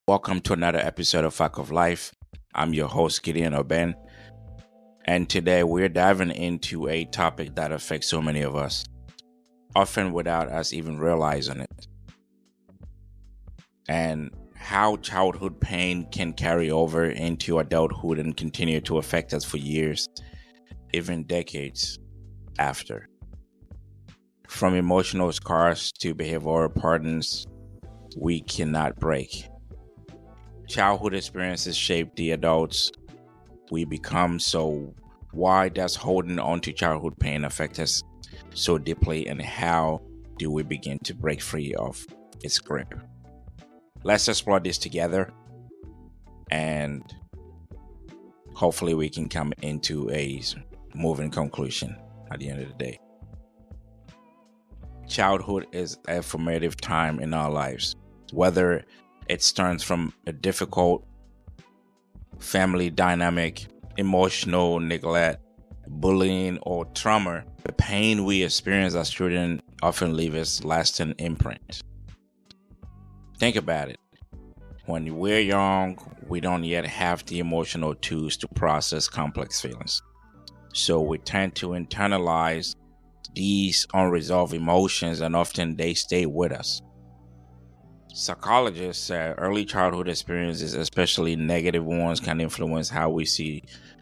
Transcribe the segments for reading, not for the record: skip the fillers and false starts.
Welcome to another episode of Fact of Life. I'm your host, Gideon Oben, and today we're diving into a topic that affects so many of us, often without us even realizing it, and how childhood pain can carry over into adulthood and continue to affect us for years, even decades after. From emotional scars to behavioral patterns we cannot break. Childhood experiences shape the adults we become, so why does holding on to childhood pain affect us so deeply, and how do we begin to break free of its grip? Let's explore this together, and hopefully we can come into a moving conclusion at the end of the day. Childhood is a formative time in our lives, whether it stems from a difficult family dynamic, emotional neglect, bullying, or trauma. The pain we experience as children often leaves us lasting imprint. Think about it. When we're young, we don't yet have the emotional tools to process complex feelings. So we tend to internalize these unresolved emotions, and often they stay with us. Psychologists say early childhood experiences, especially negative ones, can influence how we see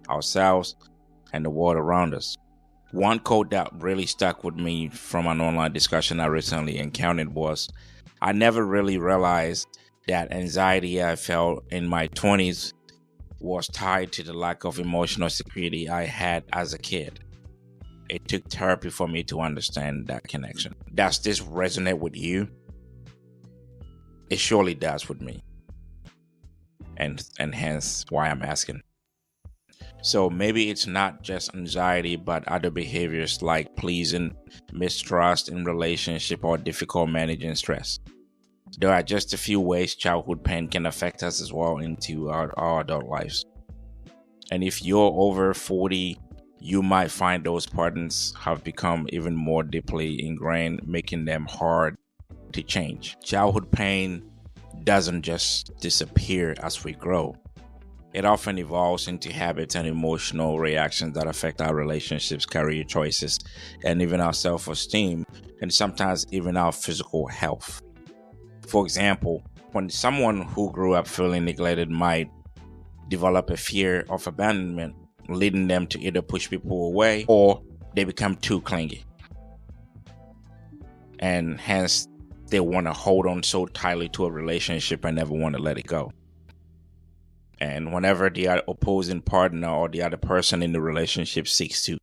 ourselves and the world around us. One quote that really stuck with me from an online discussion I recently encountered was, "I never really realized that anxiety I felt in my 20s was tied to the lack of emotional security I had as a kid. It took therapy for me to understand that connection." Does this resonate with you? It surely does with me, and hence why I'm asking. So maybe it's not just anxiety, but other behaviors like pleasing, mistrust in relationship, or difficult managing stress. There are just a few ways childhood pain can affect us as well into our adult lives. And if you're over 40, you might find those patterns have become even more deeply ingrained, making them hard to change. Childhood pain doesn't just disappear as we grow. It often evolves into habits and emotional reactions that affect our relationships, career choices, and even our self-esteem, and sometimes even our physical health. For example, when someone who grew up feeling neglected might develop a fear of abandonment, leading them to either push people away or they become too clingy. And hence, they want to hold on so tightly to a relationship and never want to let it go. And whenever the opposing partner or the other person in the relationship seeks to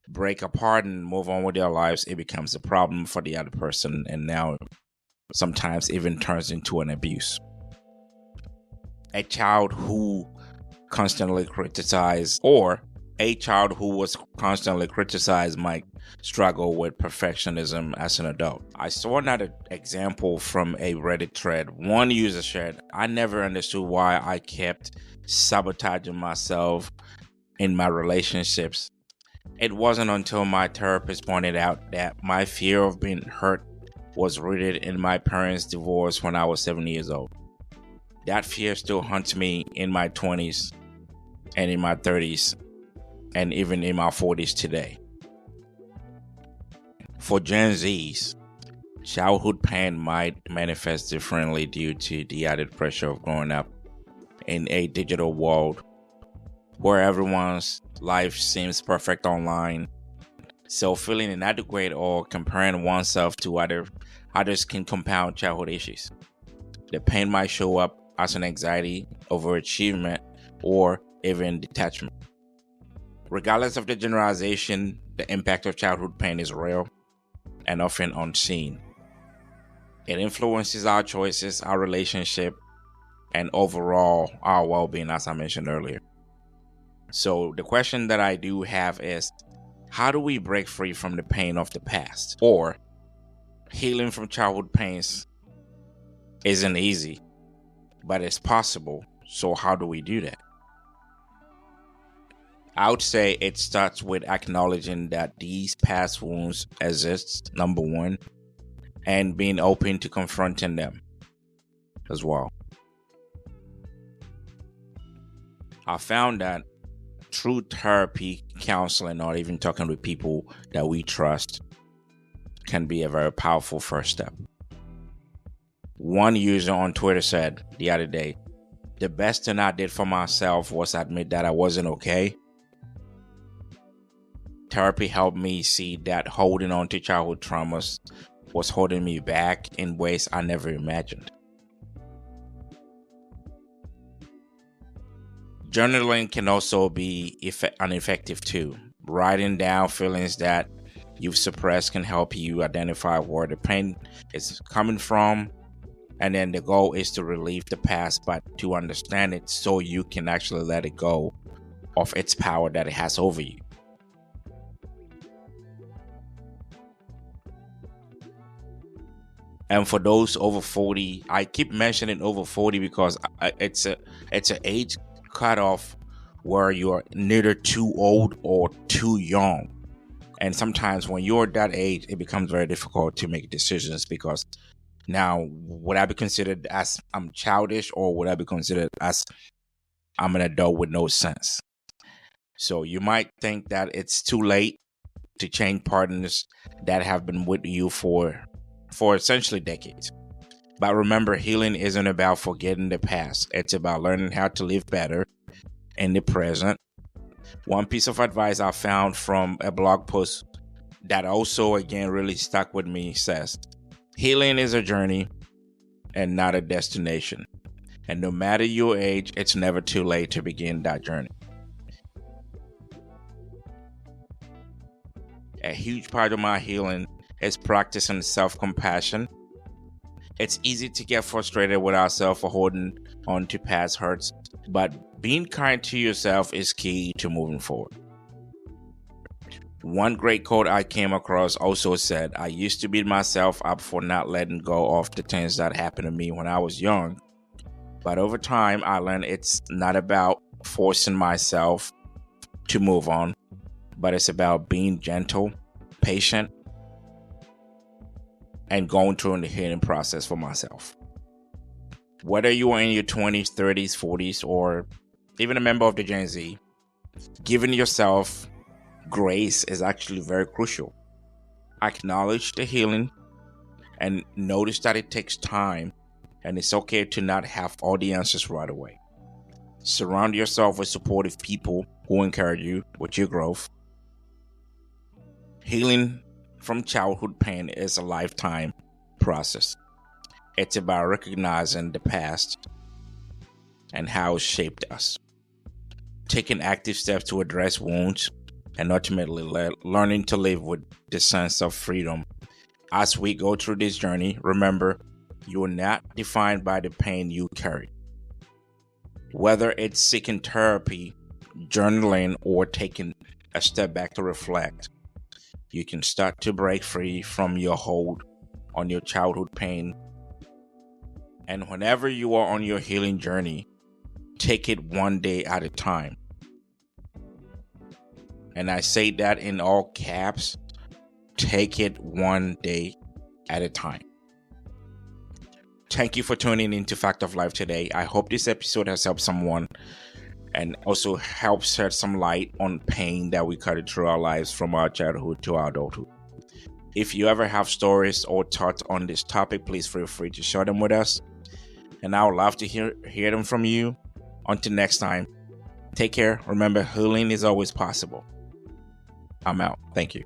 break apart and move on with their lives, it becomes a problem for the other person, and now sometimes even turns into an abuse. A child who was constantly criticized might struggle with perfectionism as an adult. I saw another example from a Reddit thread. One user shared, "I never understood why I kept sabotaging myself in my relationships. It wasn't until my therapist pointed out that my fear of being hurt was rooted in my parents' divorce when I was 7 years old. That fear still haunts me in my 20s and in my 30s and even in my 40s today." For Gen Zs, childhood pain might manifest differently due to the added pressure of growing up in a digital world where everyone's life seems perfect online. So feeling inadequate or comparing oneself to others can compound childhood issues. The pain might show up as an anxiety, overachievement, or even detachment. Regardless of the generalization, the impact of childhood pain is real and often unseen. It influences our choices, our relationship, and overall our well-being, as I mentioned earlier. So the question that I do have is, how do we break free from the pain of the past? Or healing from childhood pains isn't easy, but it's possible. So how do we do that? I would say it starts with acknowledging that these past wounds exist, number one, and being open to confronting them as well. I found that true therapy, counseling, or even talking with people that we trust can be a very powerful first step. One user on Twitter said the other day, the best thing I did for myself was admit that I wasn't okay. Therapy helped me see that holding on to childhood traumas was holding me back in ways I never imagined. Journaling can also be an effective tool. Writing down feelings that you've suppressed can help you identify where the pain is coming from. And then the goal is to relieve the past, but to understand it so you can actually let it go of its power that it has over you. And for those over 40, I keep mentioning over 40 because it's an age cutoff where you are neither too old or too young. And sometimes when you're that age, it becomes very difficult to make decisions because now, would I be considered as I'm childish, or would I be considered as I'm an adult with no sense? So you might think that it's too late to change partners that have been with you for essentially decades. But remember, healing isn't about forgetting the past. It's about learning how to live better in the present. One piece of advice I found from a blog post that also, again, really stuck with me says, healing is a journey and not a destination. And no matter your age, it's never too late to begin that journey. A huge part of my healing is practicing self-compassion. It's easy to get frustrated with ourselves for holding on to past hurts, but being kind to yourself is key to moving forward. One great quote I came across also said, I used to beat myself up for not letting go of the things that happened to me when I was young. But over time, I learned it's not about forcing myself to move on, but it's about being gentle, patient, and going through the healing process for myself. Whether you are in your 20s, 30s, 40s, or even a member of the Gen Z, giving yourself grace is actually very crucial. Acknowledge the healing and notice that it takes time, and it's okay to not have all the answers right away. Surround yourself with supportive people who encourage you with your growth. Healing from childhood pain is a lifetime process. It's about recognizing the past and how it shaped us, taking active steps to address wounds, and ultimately learning to live with the sense of freedom. As we go through this journey, remember, you are not defined by the pain you carry. Whether it's seeking therapy, journaling, or taking a step back to reflect, you can start to break free from your hold on your childhood pain. And whenever you are on your healing journey, take it one day at a time. And I say that in all caps, take it one day at a time. Thank you for tuning into Fact of Life today. I hope this episode has helped someone and also helped shed some light on pain that we carry through our lives from our childhood to our adulthood. If you ever have stories or thoughts on this topic, please feel free to share them with us. And I would love to hear them from you. Until next time, take care. Remember, healing is always possible. I'm out. Thank you.